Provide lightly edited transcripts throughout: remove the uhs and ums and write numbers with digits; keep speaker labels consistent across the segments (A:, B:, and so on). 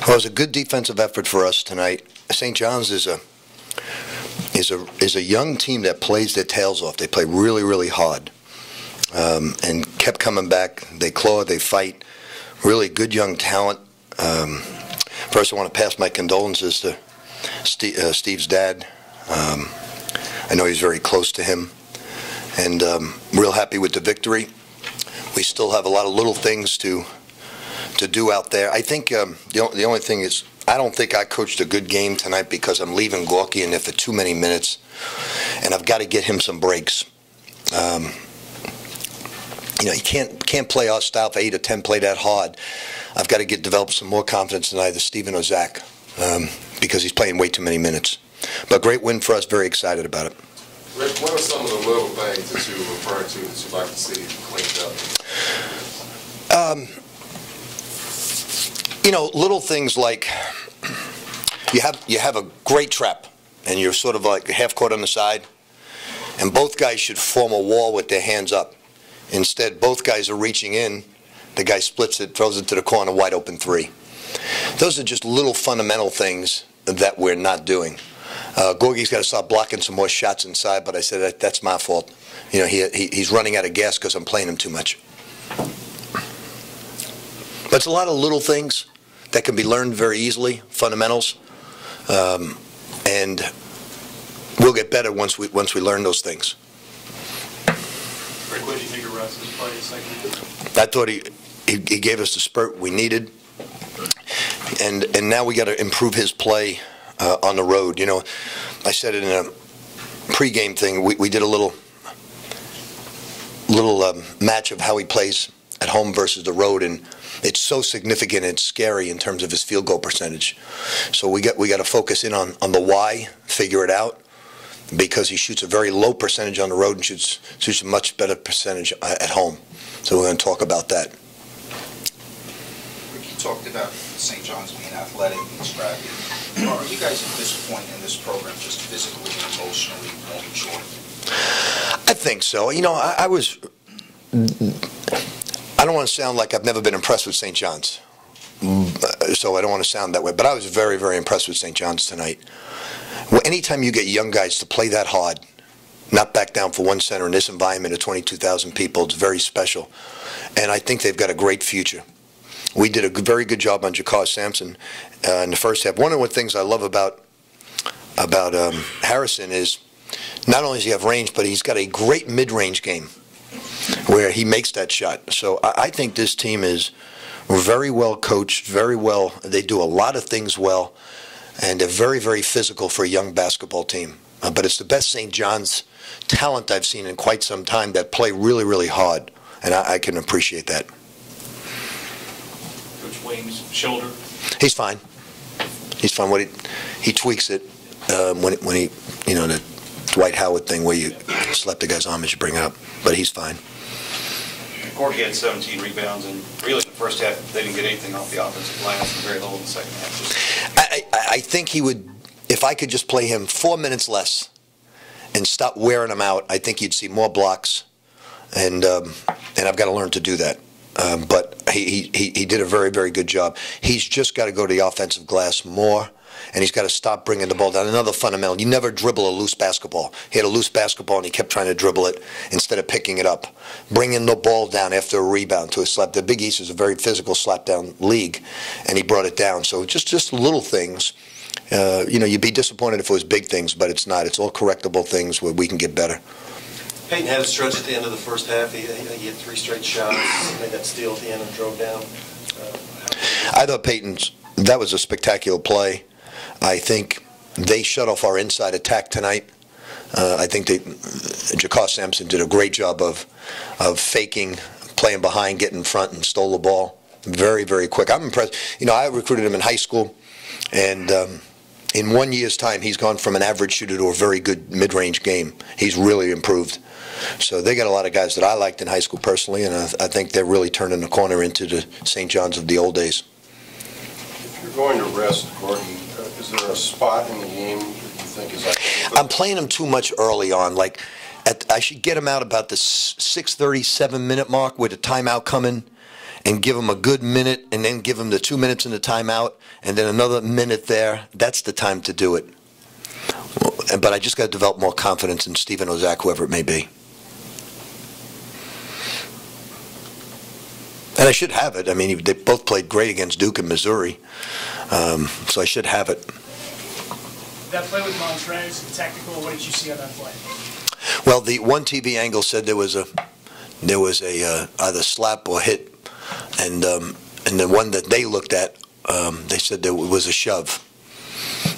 A: Well, it was a good defensive effort for us tonight. St. John's is a young team that plays their tails off. They play really, really hard, and kept coming back. They claw, they fight. Really good young talent. First, I want to pass my condolences to Steve's dad. I know he's very close to him, and real happy with the victory. We still have a lot of little things to do out there. I think the only thing is, I don't think I coached a good game tonight because I'm leaving Gorky in there for too many minutes, and I've got to get him some breaks. You know, he can't play our style for 8 or 10, play that hard. I've got to develop some more confidence in either Steven or Zach, because he's playing way too many minutes. But great win for us, very excited about it.
B: Rick, what are some of the little things that you refer to that you'd like to see cleaned up?
A: You know, little things like you have a great trap, and you're sort of like half court on the side, and both guys should form a wall with their hands up. Instead, both guys are reaching in. The guy splits it, throws it to the corner, wide open 3. Those are just little fundamental things that we're not doing. Gorgie's got to start blocking some more shots inside, but I said that's my fault. You know, he's running out of gas because I'm playing him too much. But it's a lot of little things that can be learned very easily, fundamentals, and we'll get better once we learn those things.
C: Rick, what did you think of Russ's play second half?
A: I thought he gave us the spurt we needed, and now we got to improve his play on the road. You know, I said it in a pregame thing. We did a little match of how he plays at home versus the road, and it's so significant and scary in terms of his field goal percentage. So we got to focus in on the why, figure it out, because he shoots a very low percentage on the road and shoots a much better percentage at home. So we're going to talk about that.
D: Rick, you talked about St. John's being athletic and scrappy. Are you guys at this point in this program just physically and emotionally more mature?
A: I think so. You know, I don't want to sound like I've never been impressed with St. John's, so I don't want to sound that way, but I was very, very impressed with St. John's tonight. Well, anytime you get young guys to play that hard, not back down for one center in this environment of 22,000 people, it's very special, and I think they've got a great future. We did a very good job on Jakar Sampson in the first half. One of the things I love about Harrison is not only does he have range, but he's got a great mid-range game where he makes that shot. So I think this team is very well coached, very well. They do a lot of things well, and they're very, very physical for a young basketball team. But it's the best St. John's talent I've seen in quite some time that play really, really hard, and I can appreciate that.
C: Coach Wayne's shoulder?
A: He's fine. He's fine. He tweaks it when he, you know, the Dwight Howard thing where you slap the guy's arm as you bring it up, but he's fine.
E: Gorgie had 17 rebounds, and really in the first half they didn't get anything off the offensive glass and very little in the second half.
A: I think he would, if I could just play him 4 minutes less and stop wearing him out, I think you'd see more blocks, and I've got to learn to do that. But he did a very, very good job. He's just got to go to the offensive glass more, and he's got to stop bringing the ball down. Another fundamental, you never dribble a loose basketball. He had a loose basketball, and he kept trying to dribble it instead of picking it up. Bringing the ball down after a rebound to a slap. The Big East is a very physical slap-down league, and he brought it down. So just little things. You know, you'd be disappointed if it was big things, but it's not. It's all correctable things where we can get better.
F: Peyton had a stretch at the end of the first half. He had 3 straight shots, made that steal at the end and drove down.
A: I thought that was a spectacular play. I think they shut off our inside attack tonight. I think Jakar Sampson did a great job of faking, playing behind, getting in front, and stole the ball very, very quick. I'm impressed. You know, I recruited him in high school, and in 1 year's time, he's gone from an average shooter to a very good mid-range game. He's really improved. So they got a lot of guys that I liked in high school personally, and I think they're really turning the corner into the St. John's of the old days.
B: If you're going to rest Gordon, is there a spot in the game that you think is like?
A: I'm playing him too much early on. Like, I should get him out about the 6:37 minute mark with a timeout coming, and give them a good minute, and then give them the 2 minutes in the timeout, and then another minute there, that's the time to do it. But I just got to develop more confidence in Steven or Zach, whoever it may be. And I should have it. I mean, they both played great against Duke and Missouri, so I should have it.
G: That play with Montrez, technical, what did you see on that play?
A: Well, the one TV angle said there was a either slap or hit, and the one that they looked at, they said there was a shove.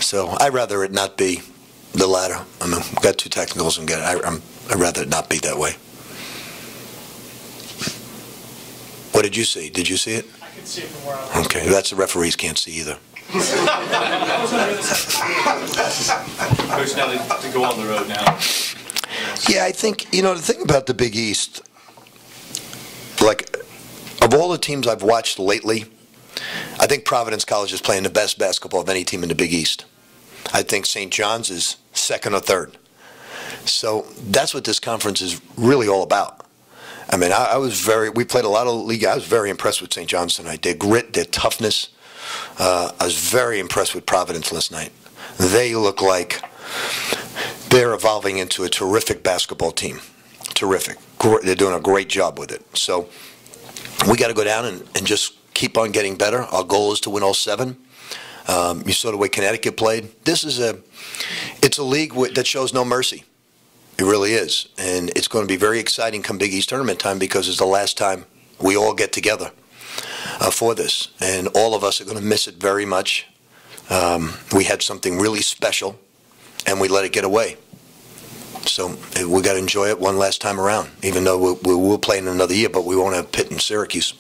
A: So I'd rather it not be the latter. I mean, we've got two technicals and I'd rather it not be that way. What did you see? Did you see it?
G: I could see it from where I was.
A: Okay, that's the referees can't see either.
C: Coach, now to go on the road now.
A: Yeah, I think, the thing about the Big East, like, of all the teams I've watched lately, I think Providence College is playing the best basketball of any team in the Big East. I think St. John's is second or third. So that's what this conference is really all about. I mean, we played a lot of league. I was very impressed with St. John's tonight. Their grit, their toughness. I was very impressed with Providence last night. They look like they're evolving into a terrific basketball team. Terrific. They're doing a great job with it. So we got to go down and just keep on getting better. Our goal is to win all 7. You saw the way Connecticut played. It's a league that shows no mercy. It really is. And it's going to be very exciting come Big East tournament time because it's the last time we all get together for this. And all of us are going to miss it very much. We had something really special, and we let it get away. So we got to enjoy it one last time around, even though we'll play in another year, but we won't have Pitt and Syracuse.